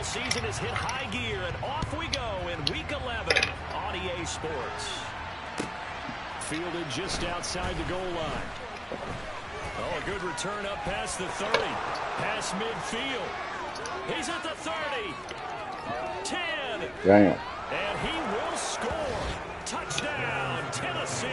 season has hit high gear, and off we go in Week 11 on EA Sports. Fielded just outside the goal line. Oh, a good return up past the 30. Past midfield. He's at the 30. 10. Damn. And he will score. Touchdown, Tennessee.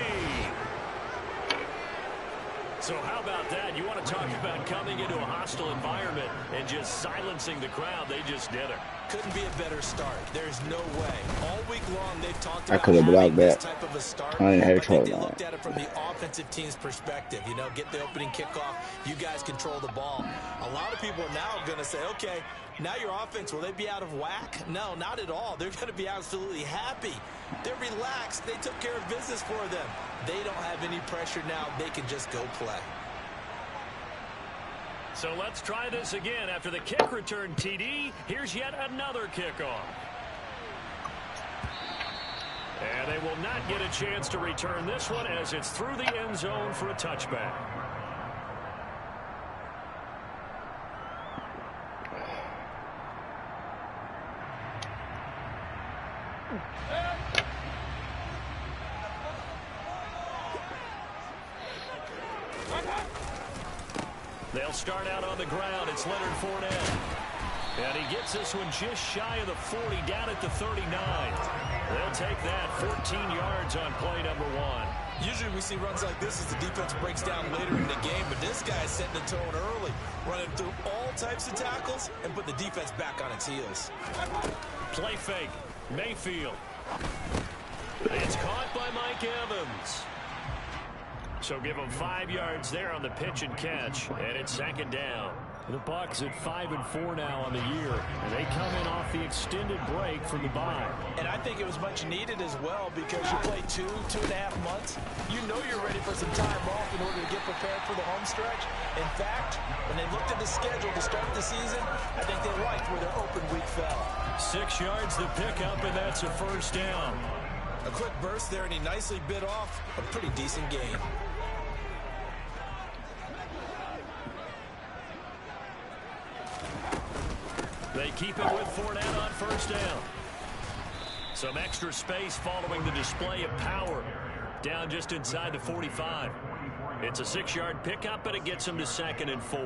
So how about that? You want to talk about coming into a hostile environment and just silencing the crowd. They just did it. Couldn't be a better start. There's no way. All week long they've talked about having this type of a start. I didn't have but they trouble. looked at it from the offensive team's perspective. You know, get the opening kickoff. You guys control the ball. A lot of people are now going to say, okay, now your offense, will they be out of whack? No, not at all. They're going to be absolutely happy. They're relaxed. They took care of business for them. They don't have any pressure now. They can just go play. So let's try this again. After the kick return TD, here's yet another kickoff. And they will not get a chance to return this one as it's through the end zone for a touchback. They'll start out on the ground. It's Leonard Fournette. And he gets this one just shy of the 40, down at the 39. They'll take that 14 yards on play number 1. Usually we see runs like this as the defense breaks down later in the game, but this guy's setting the tone early, running through all types of tackles and put the defense back on its heels. Play fake. Mayfield. It's caught by Mike Evans. So give them 5 yards there on the pitch and catch, and it's second down. The Bucs at 5-4 now on the year, and they come in off the extended break from the bye. And I think it was much needed as well because you play 2.5 months. You know you're ready for some time off in order to get prepared for the home stretch. In fact, when they looked at the schedule to start the season, I think they liked where their open week fell. 6 yards to pick up, and that's a first down. A quick burst there, and he nicely bit off a pretty decent gain. They keep it with Fournette on first down. Some extra space following the display of power. Down just inside the 45. It's a 6-yard pickup, but it gets them to 2nd and 4.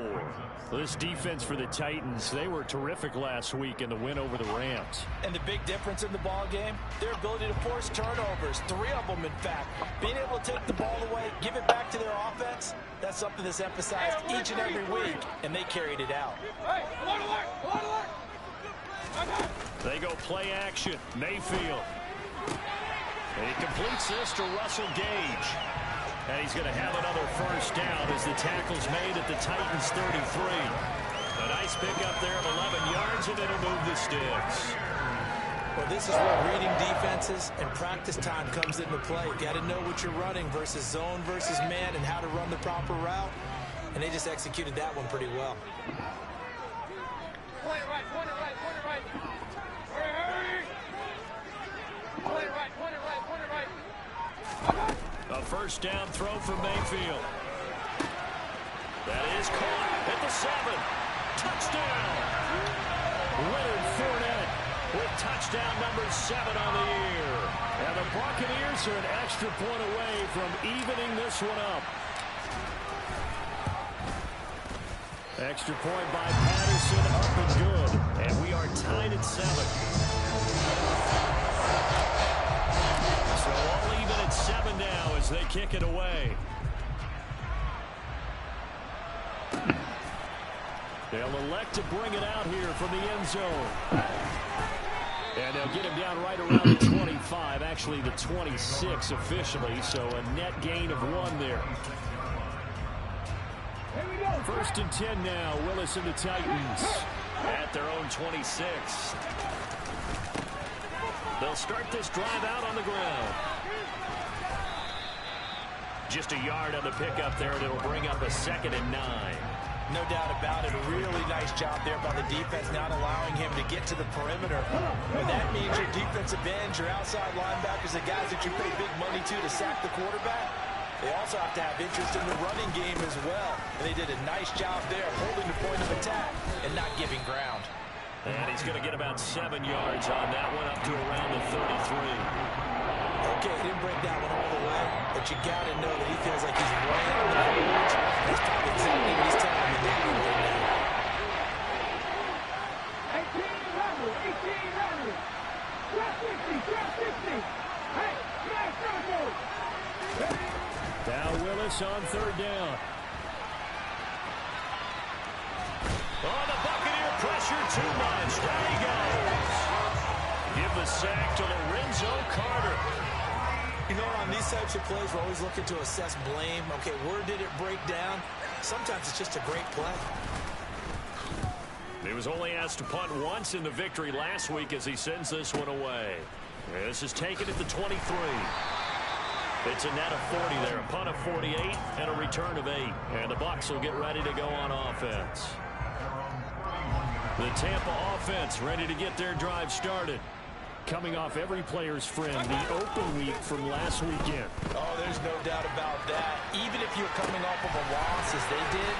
Well, this defense for the Titans, they were terrific last week in the win over the Rams. And the big difference in the ball game, their ability to force turnovers. 3 of them, in fact. Being able to take the ball away, give it back to their offense, that's something that's emphasized each and every week, and they carried it out. They go play action. Mayfield. And he completes this to Russell Gage. And he's going to have another first down as the tackle's made at the Titans' 33. A nice pickup there of 11 yards, and it'll move the sticks. Well, this is where reading defenses and practice time comes into play. You got to know what you're running versus zone versus man and how to run the proper route. And they just executed that one pretty well. Point it right, point it right, point it right. Hurry! Point it right, point it right, point it right. A first down throw from Mayfield. That is caught at the 7. Touchdown! Leonard Fournette with touchdown number 7 on the year. And the Buccaneers are an extra point away from evening this one up. Extra point by Patterson, up and good. And we are tied at 7. So all even at 7 now as they kick it away. They'll elect to bring it out here from the end zone. And they'll get him down right around the 25, actually the 26 officially, so a net gain of 1 there. First and 10 now, Willis and the Titans at their own 26. They'll start this drive out on the ground. Just a yard on the pickup there, and it'll bring up a 2nd and 9. No doubt about it. A really nice job there by the defense, not allowing him to get to the perimeter. And that means your defensive ends, your outside linebackers, the guys that you pay big money to sack the quarterback, they also have to have interest in the running game as well. And they did a nice job there, holding the point of attack and not giving ground. And he's going to get about 7 yards on that one, up to around the 33. Okay, he didn't break that one all the way, but you got to know that he feels like he's right on the verge. That's probably exactly what he's telling me right now. 18 runners, 18 runners. 1260. Hey, nice circle. Now Willis on 3rd down. Oh, the Buccaneer pressure too much. There he goes. Give the sack to Lorenzo Carter. You know, on these types of plays, we're always looking to assess blame. Okay, where did it break down? Sometimes it's just a great play. He was only asked to punt once in the victory last week as he sends this one away. This is taken at the 23. It's a net of 40 there, a punt of 48, and a return of 8. And the Bucs will get ready to go on offense. The Tampa offense ready to get their drive started. Coming off every player's friend, the open week from last weekend. Oh, there's no doubt about that. Even if you're coming off of a loss as they did,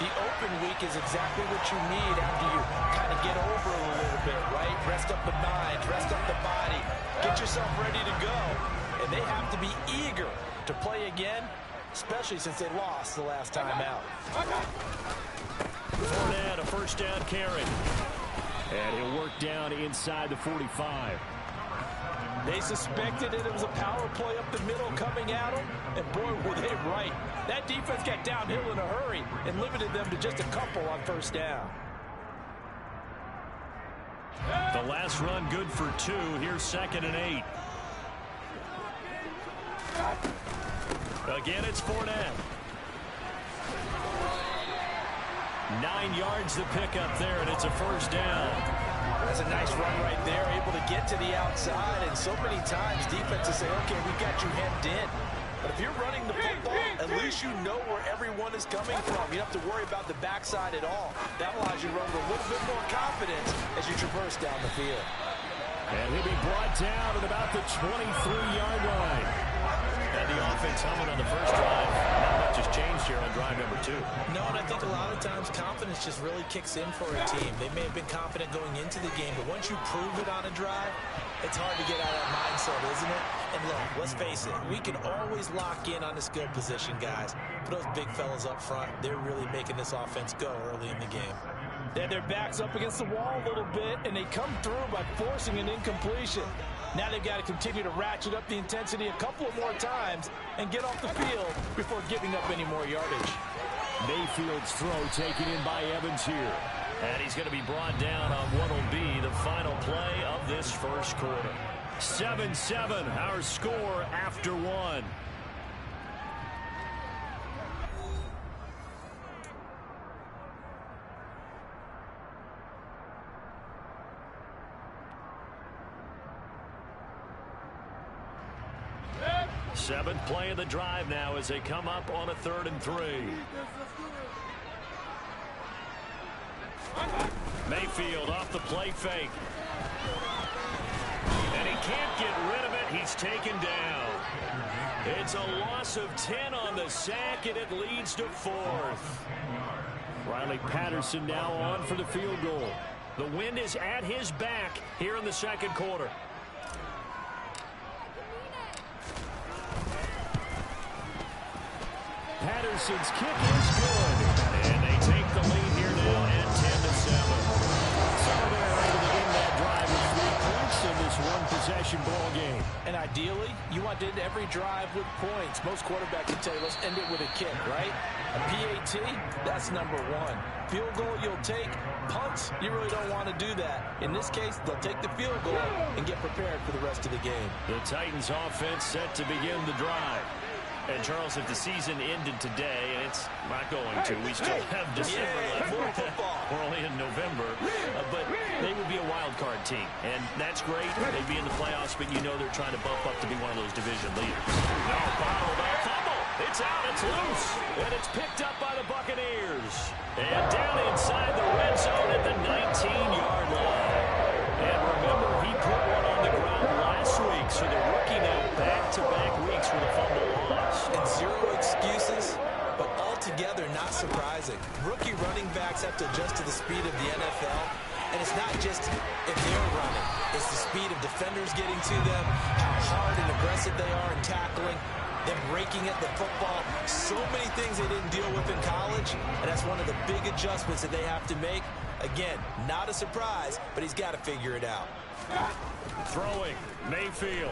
the open week is exactly what you need after you kind of get over it a little bit, right? Rest up the mind, rest up the body, get yourself ready to go. And they have to be eager to play again, especially since they lost the last time out. Fournette, a 1st down carry. And he'll work down inside the 45. They suspected it was a power play up the middle coming at them, and boy, were they right. That defense got downhill in a hurry and limited them to just a couple on 1st down. The last run good for 2. Here's 2nd and 8. Again, it's Fournette. 9 yards to pick up there, and it's a 1st down. That's a nice run right there, able to get to the outside, and so many times defenses say, okay, we got you hemmed in. But if you're running the football, at least you know where everyone is coming from. You don't have to worry about the backside at all. That allows you to run with a little bit more confidence as you traverse down the field. And he'll be brought down at about the 23-yard line. And the offense humming on the first drive. Not much has changed here on drive number 2. No, and I think a lot of times confidence just really kicks in for a team. They may have been confident going into the game, but once you prove it on a drive, it's hard to get out of that mindset, isn't it? And look, let's face it, we can always lock in on the skill position, guys. But those big fellas up front, they're really making this offense go early in the game. They had their backs up against the wall a little bit, and they come through by forcing an incompletion. Now they've got to continue to ratchet up the intensity a couple of more times and get off the field before giving up any more yardage. Mayfield's throw taken in by Evans here. And he's going to be brought down on what will be the final play of this first quarter. 7-7, our score after 1. Seventh play of the drive now as they come up on a 3rd and 3. Mayfield off the play fake. And he can't get rid of it. He's taken down. It's a loss of 10 on the sack, and it leads to 4th. Riley Patterson now on for the field goal. The wind is at his back here in the 2nd quarter. Patterson's kick is good. And they take the lead here now at 10-7. So they're able to end that drive with 3 points in this one-possession ball game. And ideally, you want to end every drive with points. Most quarterbacks can tell you, let's end it with a kick, right? A PAT, that's number 1. Field goal you'll take. Punts, you really don't want to do that. In this case, they'll take the field goal and get prepared for the rest of the game. The Titans offense set to begin the drive. And, Charles, if the season ended today, and it's not going to, we still have December left. We're only in November. But they would be a wild card team. And that's great. They'd be in the playoffs, but you know they're trying to bump up to be one of those division leaders. No, bottled up. Fumble. It's out. It's loose. And it's picked up by the Buccaneers. And down inside the red zone at the 19-yard line. And remember, he put one on the ground last week. So the rookie now back-to-back weeks with a fumble loss. And 0 excuses, but altogether not surprising. Rookie running backs have to adjust to the speed of the NFL, And it's not just if they're running. It's the speed of defenders getting to them, how hard and aggressive they are in tackling, them raking at the football. So many things they didn't deal with in college, and that's one of the big adjustments that they have to make. Again, not a surprise, but he's got to figure it out. Throwing, Mayfield.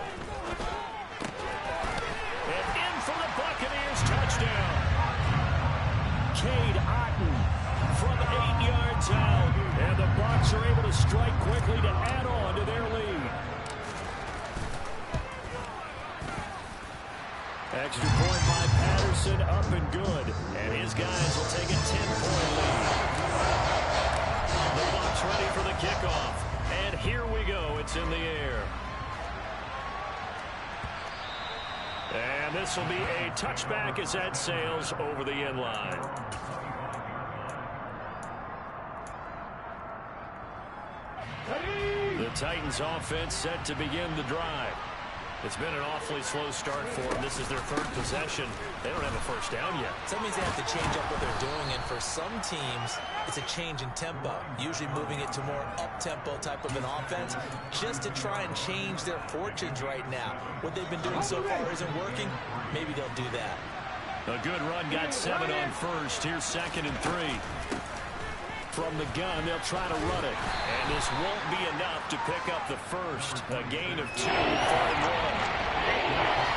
And in for the Buccaneers touchdown. Cade Otton from 8 yards out. And the Bucs are able to strike quickly to add on to their lead. Extra point by Patterson, up and good. And his guys will take a 10-point lead. The Bucs ready for the kickoff. And here we go. It's in the air. And this will be a touchback as that sails over the end line. The Titans offense set to begin the drive. It's been an awfully slow start for them. This is their third possession. They don't have a first down yet. So that means they have to change up what they're doing, and for some teams, it's a change in tempo, usually moving it to more up-tempo type of an offense, just to try and change their fortunes right now. What they've been doing so far isn't working. Maybe they'll do that. A good run, got 7 on first. Here's 2nd and 3. From the gun, they'll try to run it. And this won't be enough to pick up the first. A gain of 2, 3rd and 1.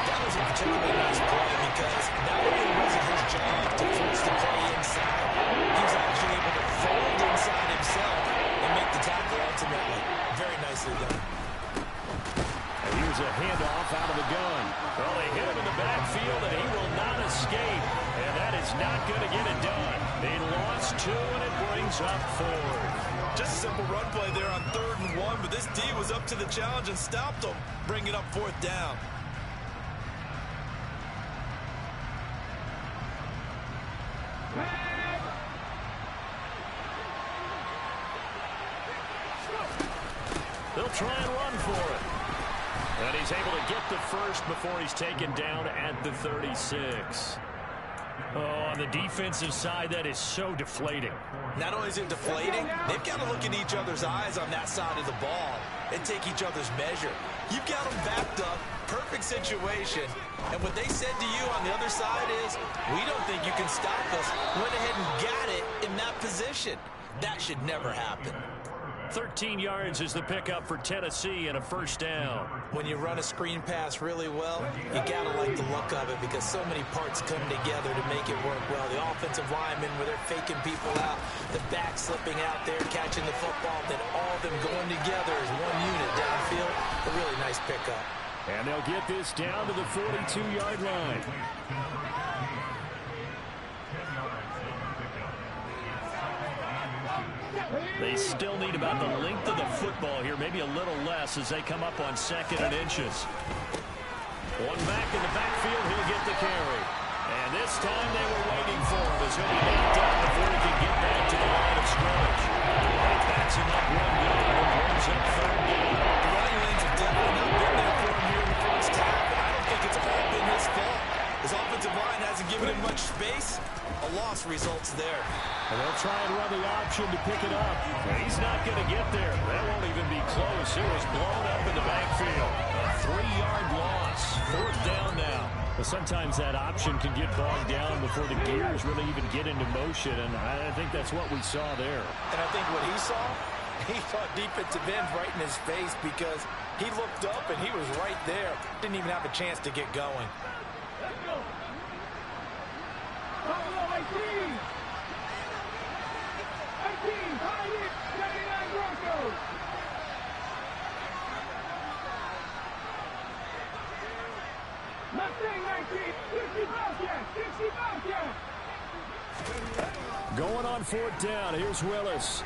That was a particularly nice play because not only was it his job to force the play inside, he was actually able to fold inside himself and make the tackle ultimately. Very nicely done. And here's a handoff out of the gun. Well, they hit him in the backfield, and he will not escape. And that is not going to get it done. They lost 2, and it brings up 4. Just a simple run play there on 3rd and 1, but this D was up to the challenge and stopped them, bringing up 4th down. They'll try and run for it. And he's able to get the first before he's taken down at the 36. Oh, on the defensive side, that is so deflating. Not only is it deflating, they've got to look in each other's eyes on that side of the ball and take each other's measure. You've got them backed up, perfect situation, and what they said to you on the other side is, we don't think you can stop us. Went ahead and got it in that position. That should never happen. 13 yards is the pickup for Tennessee and a first down. When you run a screen pass really well, you got to like the look of it because so many parts come together to make it work well. The offensive linemen, where they're faking people out, the back slipping out there, catching the football, then all of them going together as one unit downfield. A really nice pickup. And they'll get this down to the 42-yard line. They still need about the length of the football here, maybe a little less as they come up on 2nd and inches. One back in the backfield, he'll get the carry. And this time they were waiting for him as he'll be knocked out before he can get back to the line of scrimmage. He backs him up one good and brings up 3rd down. The running lanes have definitely not been there for him here in the first half, and I don't think it's all been his fault. His offensive line hasn't given him much space. A loss results there. And they'll try and run the option to pick it up. And he's not going to get there. That won't even be close. It was blown up in the backfield. A 3-yard loss. 4th down now. But sometimes that option can get bogged down before the gears really even get into motion. And I think that's what we saw there. And I think what he saw defensive end right in his face because he looked up and he was right there. Didn't even have a chance to get going. Going on 4th down. Here's Willis.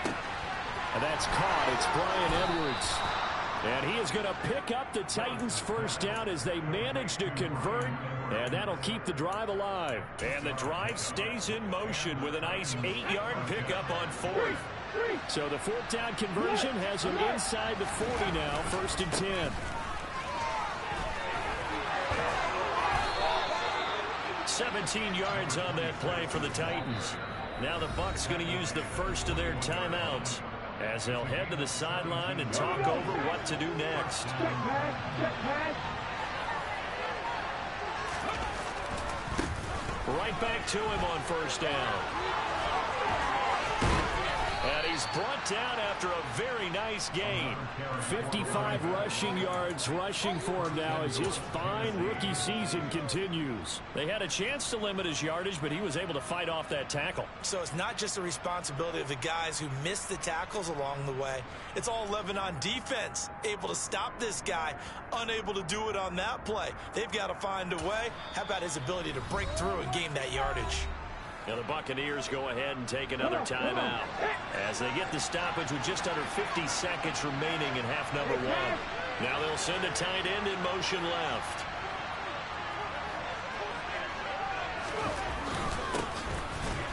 And that's caught. It's Brian Edwards. And he is going to pick up the Titans' first down as they manage to convert. And that'll keep the drive alive. And the drive stays in motion with a nice 8-yard pickup on 4th. So the 4th down conversion has him inside the 40 now, 1st and 10. 17 yards on that play for the Titans. Now the Bucs going to use the first of their timeouts as they'll head to the sideline and talk over what to do next. Right back to him on first down. And he's brought down after a very nice gain. 55 rushing yards rushing for him now as his fine rookie season continues. They had a chance to limit his yardage, but he was able to fight off that tackle. So it's not just the responsibility of the guys who missed the tackles along the way. It's all Lebanon defense, able to stop this guy, unable to do it on that play. They've got to find a way. How about his ability to break through and gain that yardage? Now the Buccaneers go ahead and take another timeout as they get the stoppage with just under 50 seconds remaining in half number one. Now they'll send a tight end in motion left.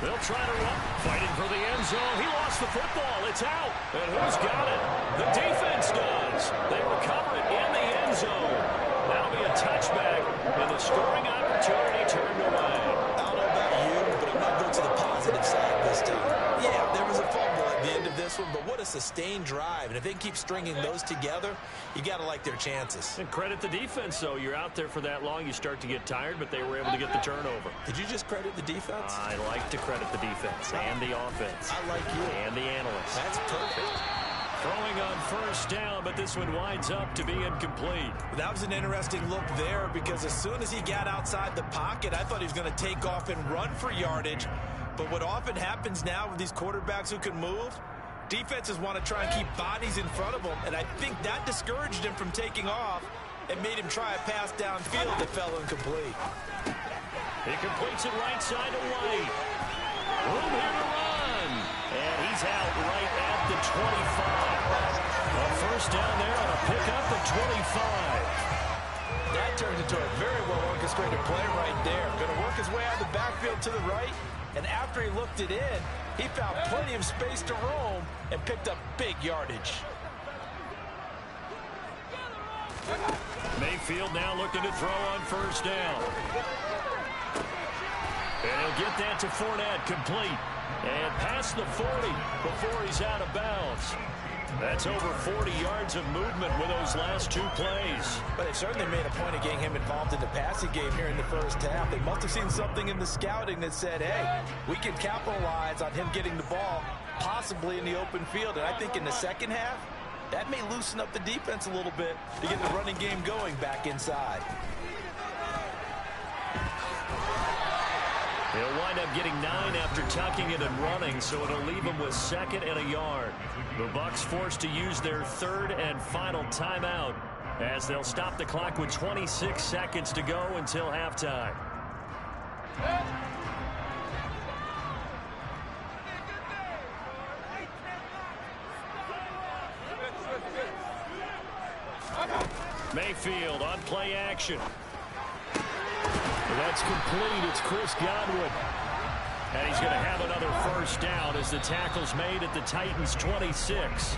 They'll try to run, fighting for the end zone. He lost the football. It's out. And who's got it? The defense does. They recover it in the end zone. That'll be a touchback, and the scoring opportunity turned away. I don't know about you, but I'm going to go to the positive side this time. Yeah, there was a fumble at the end of this one, but what a sustained drive. And if they keep stringing those together, you got to like their chances. And credit the defense, though. You're out there for that long, you start to get tired, but they were able to get the turnover. Did you just credit the defense? I like to credit the defense and the offense. I like you. And the analysts. That's perfect. Throwing on first down, but this one winds up to be incomplete. That was an interesting look there because as soon as he got outside the pocket, I thought he was going to take off and run for yardage. But what often happens now with these quarterbacks who can move, defenses want to try and keep bodies in front of them, and I think that discouraged him from taking off and made him try a pass downfield that fell incomplete. He completes it right side to White. Room here to run. And he's out right at the 25. A first down there on a pickup at 25. That turns into a very well-orchestrated play right there. Going to work his way out of the backfield to the right, and after he looked it in, he found plenty of space to roam and picked up big yardage. Mayfield now looking to throw on first down. And he'll get that to Fournette, complete. And past the 40 before he's out of bounds. That's over 40 yards of movement with those last two plays. But they certainly made a point of getting him involved in the passing game here in the first half. They must have seen something in the scouting that said, hey, we can capitalize on him getting the ball, possibly in the open field. And I think in the second half, that may loosen up the defense a little bit to get the running game going back inside. He'll wind up getting 9 after tucking it and running, so it'll leave him with second and a yard. The Bucs forced to use their third and final timeout as they'll stop the clock with 26 seconds to go until halftime. Mayfield on play action. That's complete. It's Chris Godwin. And he's going to have another first down as the tackle's made at the Titans' 26.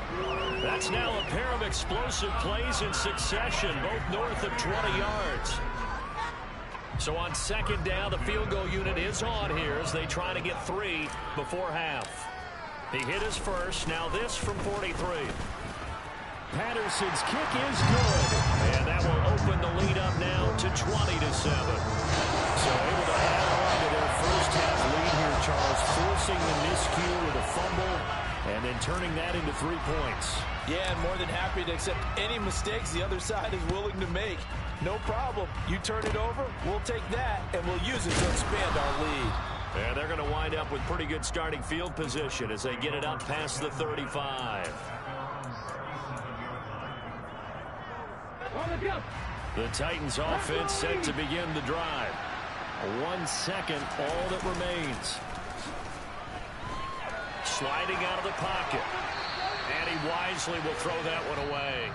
That's now a pair of explosive plays in succession, both north of 20 yards. So on second down, the field goal unit is on here as they try to get 3 before half. He hit his first. Now this from 43. Patterson's kick is good. And that will open the lead up now to 20-7. So able to add on to their first half lead here, Charles, forcing the miscue with a fumble and then turning that into 3 points. Yeah, and more than happy to accept any mistakes the other side is willing to make. No problem. You turn it over, we'll take that, and we'll use it to expand our lead. And they're going to wind up with pretty good starting field position as they get it up past the 35. The Titans offense set to begin the drive. 1 second, all that remains. Sliding out of the pocket. And he wisely will throw that one away.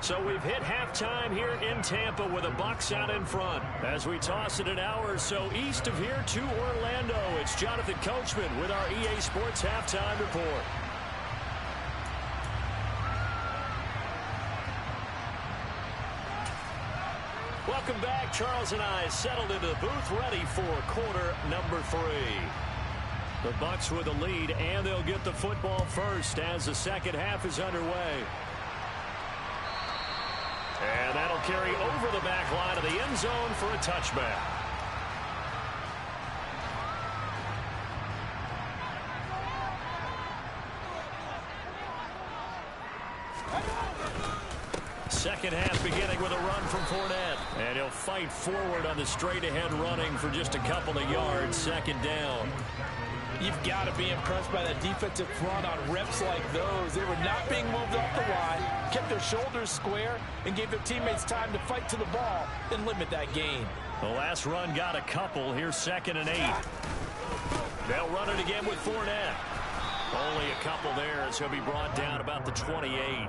So we've hit halftime here in Tampa with the Bucs out in front. As we toss it an hour or so east of here to Orlando, it's Jonathan Coachman with our EA Sports Halftime Report. Welcome back. Charles and I settled into the booth ready for quarter number 3. The Bucs with the lead, and they'll get the football first as the second half is underway. And that'll carry over the back line of the end zone for a touchback. Second half beginning with a run from Fournette. And he'll fight forward on the straight-ahead running for just a couple of yards. Second down. You've got to be impressed by that defensive front on reps like those. They were not being moved off the line, kept their shoulders square, and gave their teammates time to fight to the ball and limit that gain. The last run got a couple. Here's 2nd and 8. They'll run it again with Fournette. Only a couple there as he'll be brought down about the 28.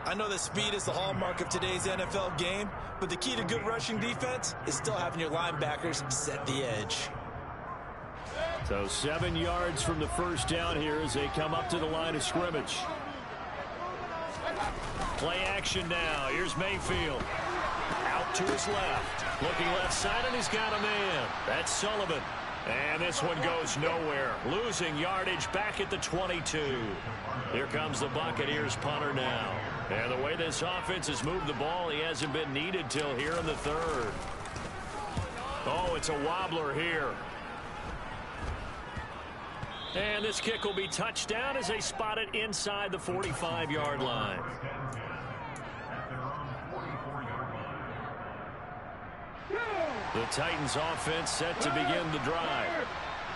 I know that speed is the hallmark of today's NFL game, but the key to good rushing defense is still having your linebackers set the edge. So 7 yards from the first down here as they come up to the line of scrimmage. Play action now. Here's Mayfield. Out to his left. Looking left side, and he's got a man. That's Sullivan. And this one goes nowhere. Losing yardage back at the 22. Here comes the Buccaneers punter now. And the way this offense has moved the ball, he hasn't been needed till here in the third. Oh, it's a wobbler here. And this kick will be touchdown as they spot it inside the 45-yard line. The Titans offense set to begin the drive.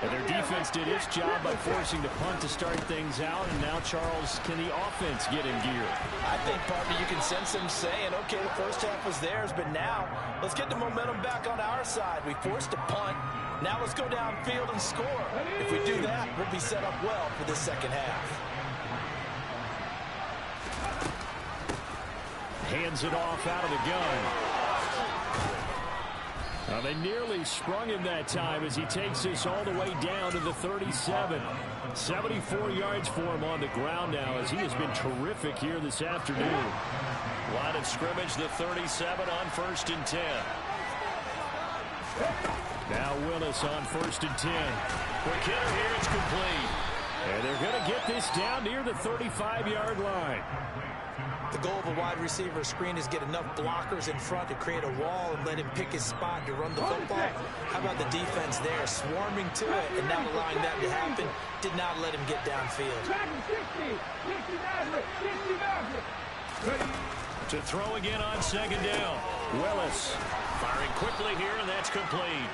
And their defense did its job by forcing the punt to start things out. And now, Charles, can the offense get in gear? I think, partner, you can sense them saying, okay, the first half was theirs, but now let's get the momentum back on our side. We forced a punt. Now let's go downfield and score. If we do that, we'll be set up well for this second half. Hands it off out of the gun. They nearly sprung him that time as he takes this all the way down to the 37. 74 yards for him on the ground now as he has been terrific here this afternoon. Line of scrimmage, the 37 on 1st and 10. Now Willis on 1st and 10. Quick hitter here, it's complete. And they're going to get this down near the 35-yard line. The goal of a wide receiver screen is get enough blockers in front to create a wall and let him pick his spot to run the football. How about the defense there, swarming to it and not allowing that to happen? Did not let him get downfield. To throw again on 2nd down. Willis firing quickly here, and that's complete.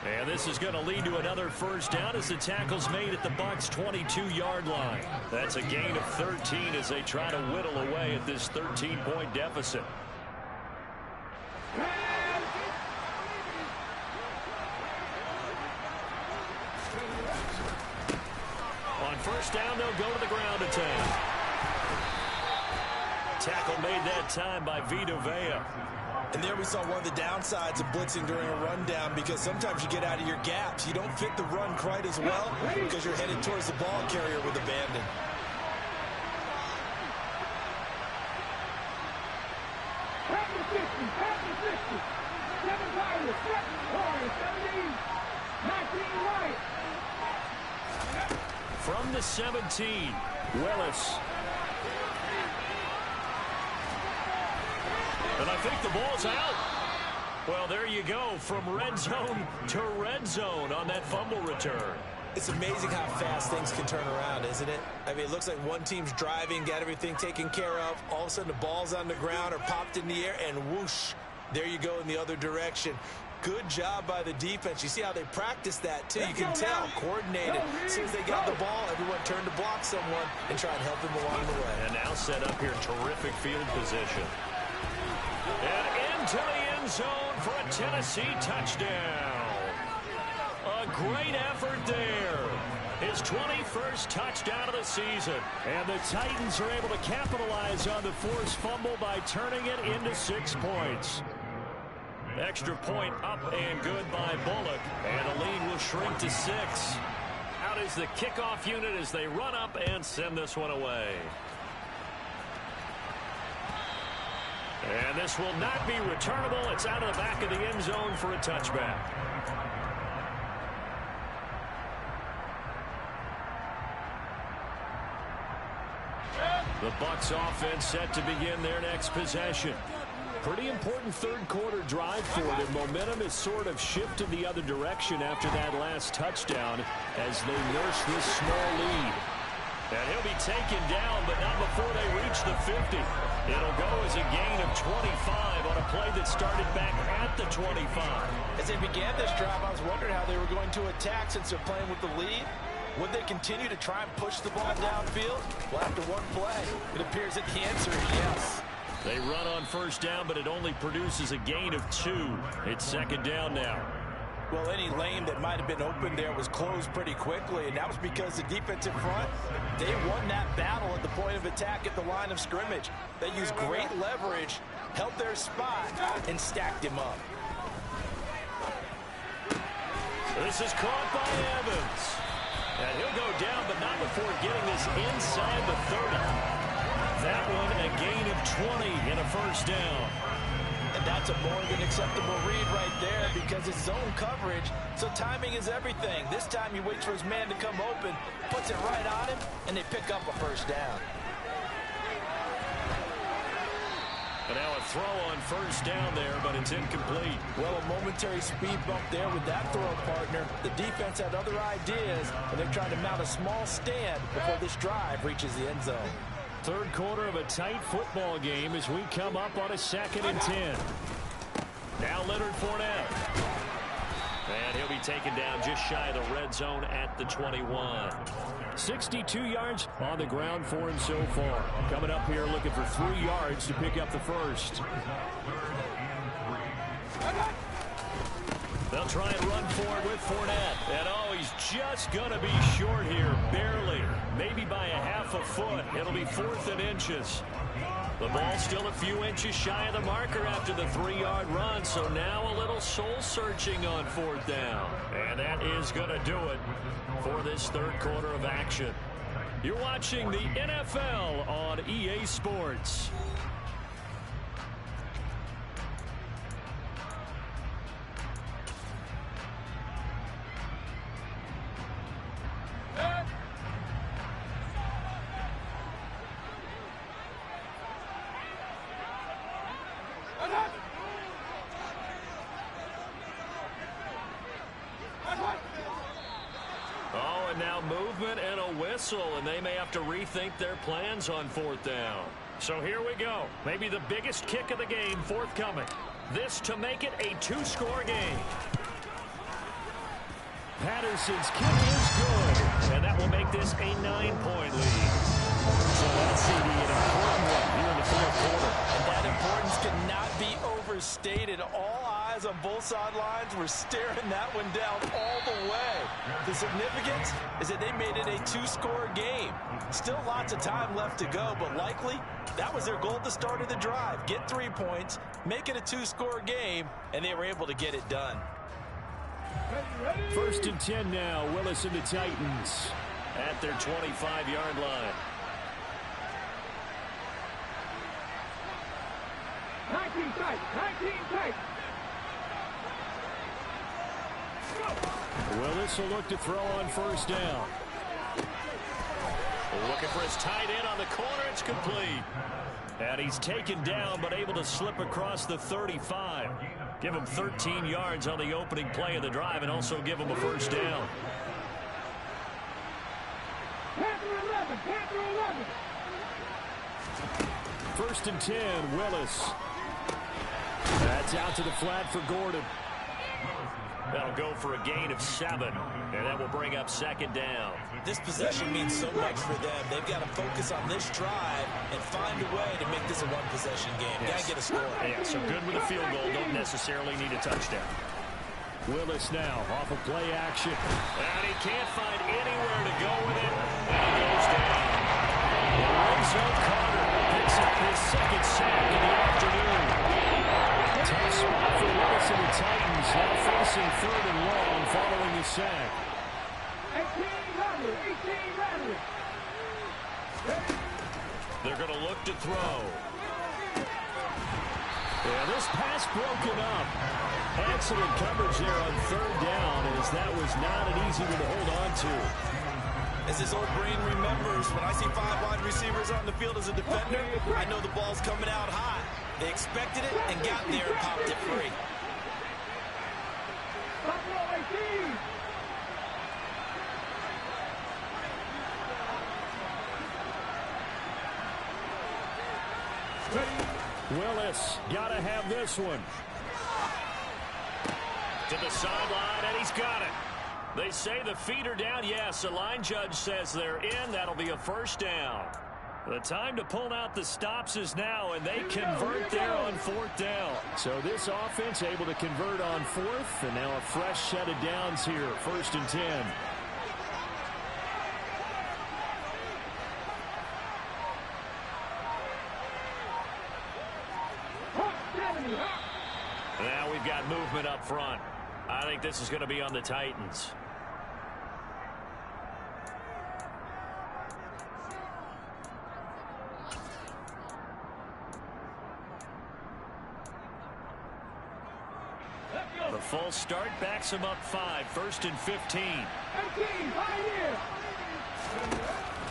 And this is going to lead to another first down as the tackle's made at the Bucs' 22-yard line. That's a gain of 13 as they try to whittle away at this 13-point deficit. On first down, they'll go to the ground attack. Tackle made that time by Vita Vea. And there we saw one of the downsides of blitzing during a rundown, because sometimes you get out of your gaps. You don't fit the run quite as well because you're headed towards the ball carrier with abandon. From the 17, Willis. And I think the ball's out. Well, there you go, from red zone to red zone on that fumble return. It's amazing how fast things can turn around, isn't it? I mean, it looks like one team's driving, got everything taken care of. All of a sudden, the ball's on the ground or popped in the air, and whoosh, there you go in the other direction. Good job by the defense. You see how they practiced that, too. You can tell, coordinated. As soon as they got the ball, everyone turned to block someone and try and help him along the way. And now set up here, terrific field position. And into the end zone for a Tennessee touchdown. A great effort there. His 21st touchdown of the season. And the Titans are able to capitalize on the forced fumble by turning it into 6 points. Extra point up and good by Bullock. And the lead will shrink to 6. Out is the kickoff unit as they run up and send this one away. And this will not be returnable. It's out of the back of the end zone for a touchback. The Bucs offense set to begin their next possession. Pretty important third-quarter drive for them. Momentum has sort of shifted the other direction after that last touchdown as they nurse this small lead. And he'll be taken down, but not before they reach the 50. It'll go as a gain of 25 on a play that started back at the 25. As they began this drive, I was wondering how they were going to attack since they're playing with the lead. Would they continue to try and push the ball downfield? Well, after one play, it appears that the answer is yes. They run on first down, but it only produces a gain of 2. It's second down now. Well, any lane that might have been open there was closed pretty quickly, and that was because the defensive front, they won that battle at the point of attack at the line of scrimmage. They used great leverage, held their spot, and stacked him up. This is caught by Evans. And he'll go down, but not before getting this inside the 30. That one a gain of 20 and a first down. And that's a more than acceptable read right there because it's zone coverage, so timing is everything. This time he waits for his man to come open, puts it right on him, and they pick up a first down. And now a throw on first down there, but it's incomplete. Well, a momentary speed bump there with that throw, partner. The defense had other ideas, and they're trying to mount a small stand before this drive reaches the end zone. Third quarter of a tight football game as we come up on a 2nd and 10. Now Leonard Fournette. And he'll be taken down just shy of the red zone at the 21. 62 yards on the ground for him so far. Coming up here looking for 3 yards to pick up the first. They'll try and run for it with Fournette. And oh, he's just going to be short here, barely. Maybe by a half a foot. It'll be 4th and inches. The ball still a few inches shy of the marker after the 3-yard run, so now a little soul-searching on 4th down. And that is going to do it for this third quarter of action. You're watching the NFL on EA Sports. And they may have to rethink their plans on 4th down. So here we go. Maybe the biggest kick of the game forthcoming. This to make it a 2-score game. Patterson's kick is good. And that will make this a 9-point lead. So that's an important one here in the 4th quarter. And that importance cannot be overstated. All eyes on both sidelines were staring that one down all the way. The significance is that they made it a 2-score game. Still lots of time left to go, but likely that was their goal at the start of the drive. Get 3 points, make it a 2-score game, and they were able to get it done. 1st and 10 now. Willis and the Titans at their 25-yard line. 19 tight, 19 tight. Willis will look to throw on 1st down. Looking for his tight end on the corner. It's complete. And he's taken down but able to slip across the 35. Give him 13 yards on the opening play of the drive and also give him a 1st down. Panther 11, Panther 11. 1st and 10, Willis. That's out to the flat for Gordon. That'll go for a gain of 7, and that will bring up 2nd down. This possession means so much for them. They've got to focus on this drive and find a way to make this a one-possession game. Got to get a score. Yeah, so good with a field goal. Don't necessarily need a touchdown. Willis now off of play action. And he can't find anywhere to go with it. And he goes down. Lorenzo Carter picks up his 2nd sack in the afternoon. Tough spot for Willis and the Titans. Now facing 3rd and long following the sack. 18 Raww. They're going to look to throw. Yeah, this pass broken up. Excellent coverage there on 3rd down as that was not an easy one to hold on to. As his old brain remembers, when I see 5 wide receivers on the field as a defender, I know the ball's coming out hot. They expected it and got there and popped it free. Willis, got to have this one. To the sideline, and he's got it. They say the feet are down. Yes, the line judge says they're in. That'll be a first down. The time to pull out the stops is now, and they convert there on 4th down. So this offense able to convert on 4th, and now a fresh set of downs here, 1st and 10. Now we've got movement up front. I think this is going to be on the Titans. The full start backs him up 5, 1st and 15.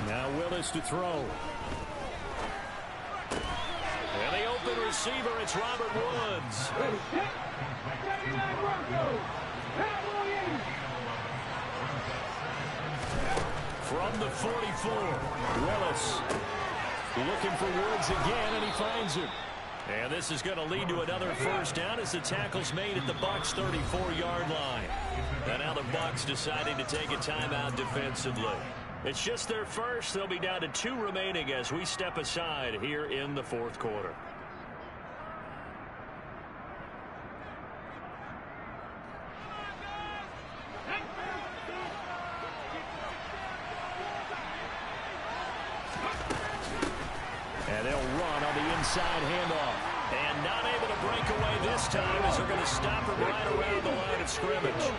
Now Willis to throw. And the open receiver, it's Robert Woods. From the 44, Willis looking for Woods again, and he finds him. And this is going to lead to another first down as the tackle's made at the Bucs 34-yard line. And now the Bucs deciding to take a timeout defensively. It's just their first. They'll be down to 2 remaining as we step aside here in the 4th quarter. And they'll run on the inside handoff. And not able to break away this time as they're going to stop him right around the line of scrimmage.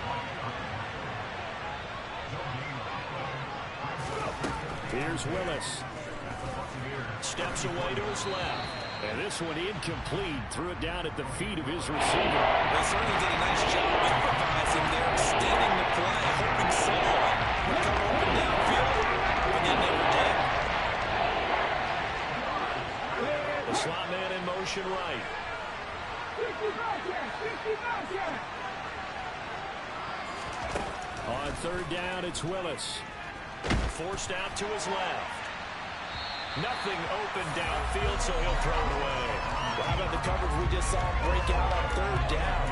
Here's Willis. Steps away to his left. And this one incomplete. Threw it down at the feet of his receiver. They certainly did a nice job improvising there, extending the play, hoping someone would come open downfield, but they never did. The slot man in motion right. On 3rd down, it's Willis. Forced out to his left. Nothing open downfield, so he'll throw it away. Well, how about the coverage we just saw break out on 3rd down?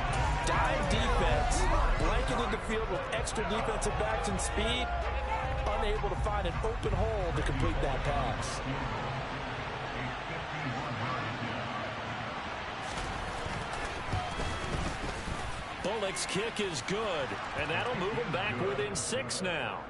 Dime defense, blanketed the field with extra defensive backs and speed, unable to find an open hole to complete that pass. Bullock's kick is good, and that'll move him back within 6 now.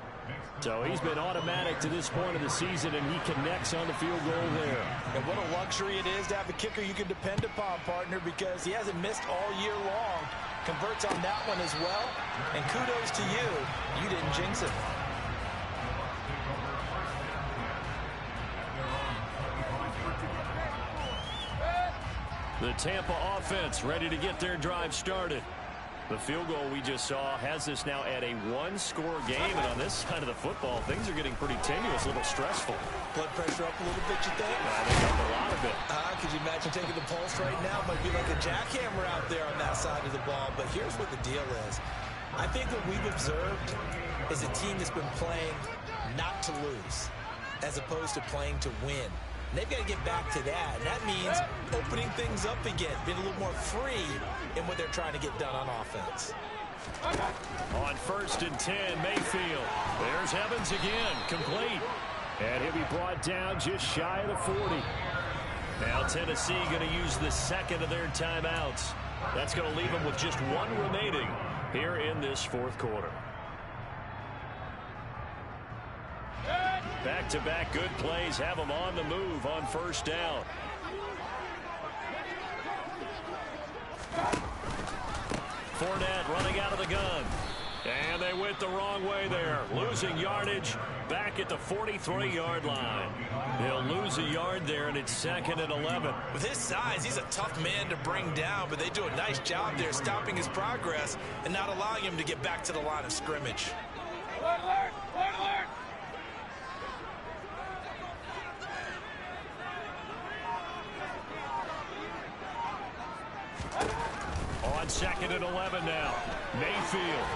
So he's been automatic to this point of the season, and he connects on the field goal there. And what a luxury it is to have a kicker you can depend upon, partner, because he hasn't missed all year long. Converts on that one as well. And kudos to you. You didn't jinx it. The Tampa offense ready to get their drive started. The field goal we just saw has us now at a 1-score game, and on this side of the football, things are getting pretty tenuous, a little stressful. Blood pressure up a little bit, you think? I think up a lot of it. Could you imagine taking the pulse right now? Might be like a jackhammer out there on that side of the ball, but here's what the deal is. I think what we've observed is a team that's been playing not to lose, as opposed to playing to win. And they've got to get back to that, and that means opening things up again, being a little more free in what they're trying to get done on offense. On 1st and 10, Mayfield. There's Evans again, complete. And he'll be brought down just shy of the 40. Now Tennessee going to use the 2nd of their timeouts. That's going to leave them with just 1 remaining here in this 4th quarter. Back-to-back good plays have them on the move on 1st down. Fournette running out of the gun. And they went the wrong way there. Losing yardage back at the 43-yard line. They'll lose a yard there, and it's 2nd and 11. With his size, he's a tough man to bring down, but they do a nice job there stopping his progress and not allowing him to get back to the line of scrimmage. on 2nd and 11 now. Mayfield.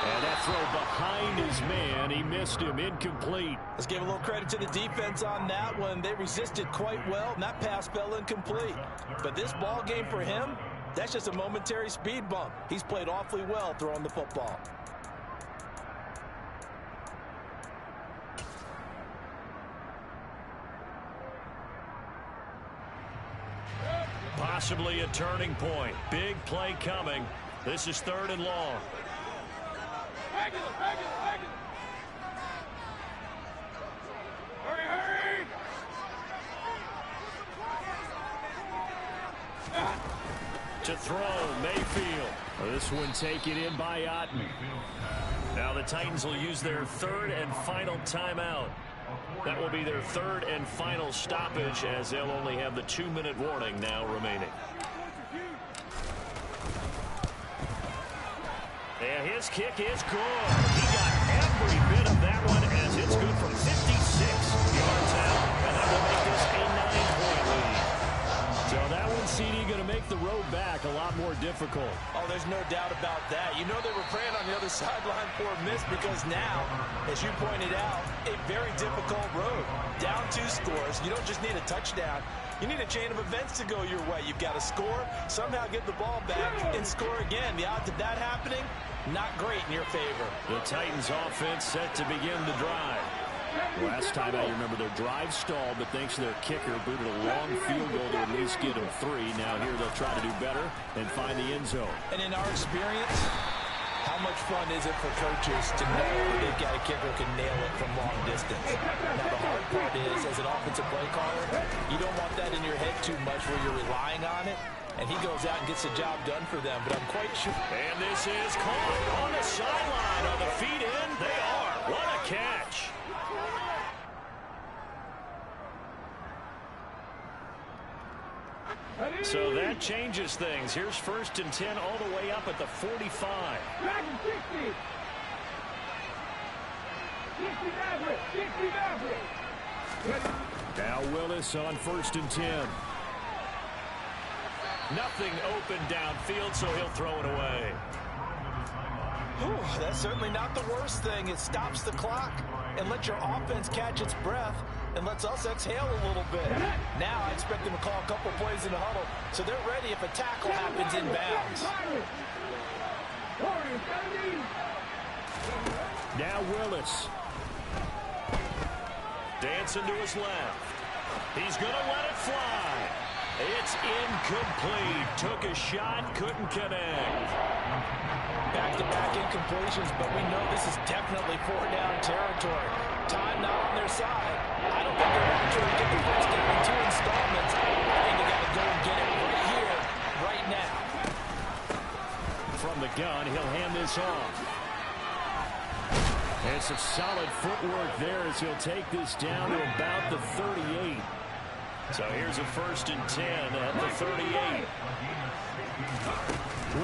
And that throw behind his man. He missed him. Incomplete. Let's give a little credit to the defense on that one. They resisted quite well, and that pass fell incomplete. But this ball game for him, that's just a momentary speed bump. He's played awfully well throwing the football. Possibly a turning point. Big play coming. This is 3rd and long. Hurry! To throw, Mayfield. This one taken in by Otten. Now the Titans will use their 3rd and final timeout. That will be their 3rd and final stoppage, as they'll only have the 2-minute warning now remaining. And his kick is good. He got every bit of that one, as it's good from 56 yards out. And that will make this a 9-point lead. So that one, CD, going to make the road back a lot more difficult. Oh, there's no doubt about that. You know they were praying on the other sideline for a miss, because now, as you pointed out, a very difficult road. Down 2 scores. You don't just need a touchdown. You need a chain of events to go your way. You've got to score, somehow get the ball back, and score again. The odds of that happening, not great in your favor. The Titans offense set to begin the drive. Last time out, you remember their drive stalled, but thanks to their kicker, booted a long field goal to at least get them 3. Now here they'll try to do better and find the end zone. And in our experience, how much fun is it for coaches to know that they've got a kicker who can nail it from long distance? Now the hard part is, as an offensive play caller, you don't want that in your head too much where you're relying on it. And he goes out and gets the job done for them. But I'm quite sure. And this is caught on the sideline. Are the feet in? They are. What a catch. So that changes things. Here's 1st and 10 all the way up at the 45. Now Willis on 1st and 10. Nothing open downfield, so he'll throw it away. Whew, that's certainly not the worst thing. It stops the clock and lets your offense catch its breath and lets us exhale a little bit. Now I expect them to call a couple plays in the huddle, so they're ready if a tackle happens in bounds. Now Willis. Dancing to his left. He's going to let it fly. It's incomplete. Took a shot, couldn't connect. Back-to-back incompletions, but we know this is definitely 4-down territory. Time not on their side. I don't think they're going to get the first down in 2 installments. I think they got to go and get it right here, right now. From the gun, he'll hand this off. And some solid footwork there as he'll take this down to about the 38. So here's a 1st and 10 at the 38.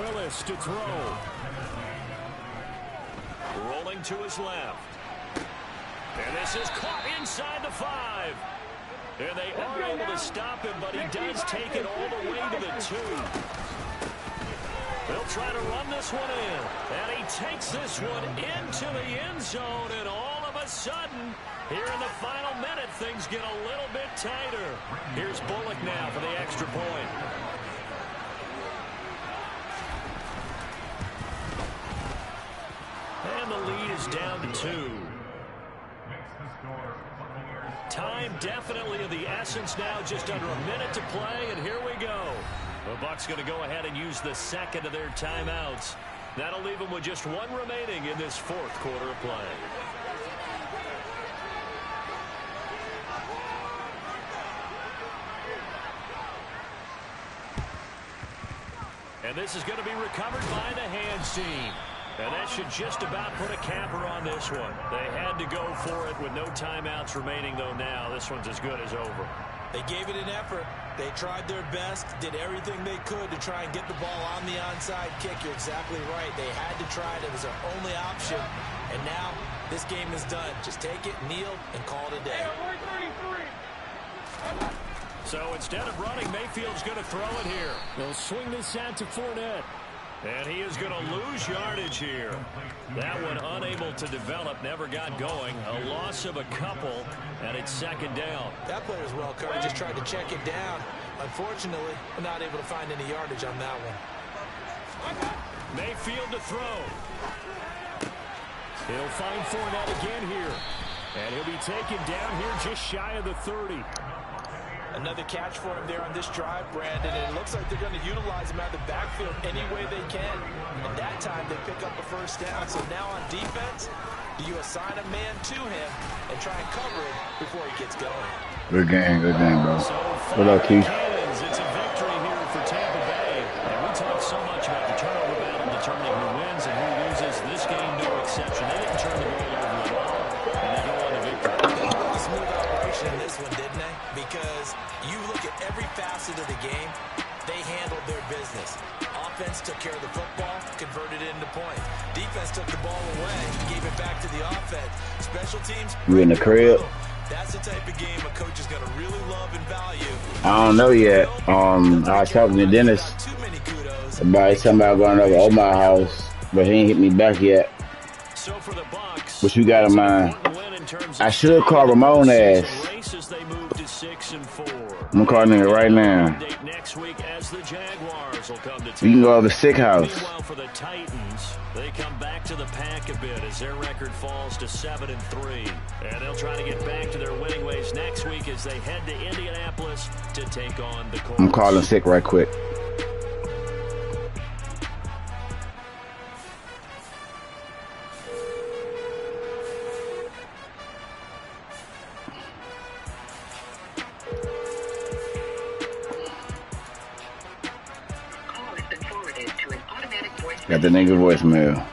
Willis to throw. Rolling to his left. And this is caught inside the 5. And they are able to stop him, but he does take it all the way to the 2. They'll try to run this one in. And he takes this one into the end zone, and all of a sudden, here in the final minute, things get a little bit tighter. Here's Bullock now for the extra point. And the lead is down to 2. Time definitely of the essence now, just under a minute to play, and here we go. The Bucs going to go ahead and use the 2nd of their timeouts. That'll leave them with just 1 remaining in this 4th quarter of play. And this is going to be recovered by the hands team. And that should just about put a capper on this one. They had to go for it with no timeouts remaining, though now this one's as good as over. They gave it an effort. They tried their best, did everything they could to try and get the ball on the onside kick. You're exactly right. They had to try it. It was their only option. And now this game is done. Just take it, kneel, and call it a day. So So instead of running, Mayfield's going to throw it here. He'll swing this out to Fournette. And he is going to lose yardage here. That one unable to develop, never got going. A loss of a couple, and it's second down. That play was well covered. Just tried to check it down. Unfortunately, not able to find any yardage on that one. Mayfield to throw. He'll find Fournette again here. And he'll be taken down here just shy of the 30. Another catch for him there on this drive, Brandon. And it looks like they're going to utilize him out of the backfield any way they can. And that time they pick up a first down. So now on defense, do you assign a man to him and try and cover it before he gets going? Good game, bro. So What up, Keith? It's a victory here for Tampa Bay. And we talk so much about the turnover battle determining who wins and who loses. This game, no exception. They didn't turn the ball over at all, and they go on to victory. They had a smooth operation in this one, didn't they? Because you look at every facet of the game, they handled their business. Offense took care of the football, converted it into points. Defense took the ball away, gave it back to the offense. Special teams. You in the crib? That's the type of game a coach is going to really love and value. I don't know yet. I was talking to Dennis about something about going over to my house, but he ain't hit me back yet. So for the Bucs, What you got in mind? I should call Ramon ass. I'm calling him right now. Next week as the Jaguars will come to You can go to the sick house. Meanwhile, for the Titans, they come back to the pack a bit as their record falls to 7-3. And they'll try to get back to their winning ways next week as they head to Indianapolis to take on the Colts. I'm calling sick right quick. Got the nigga voicemail.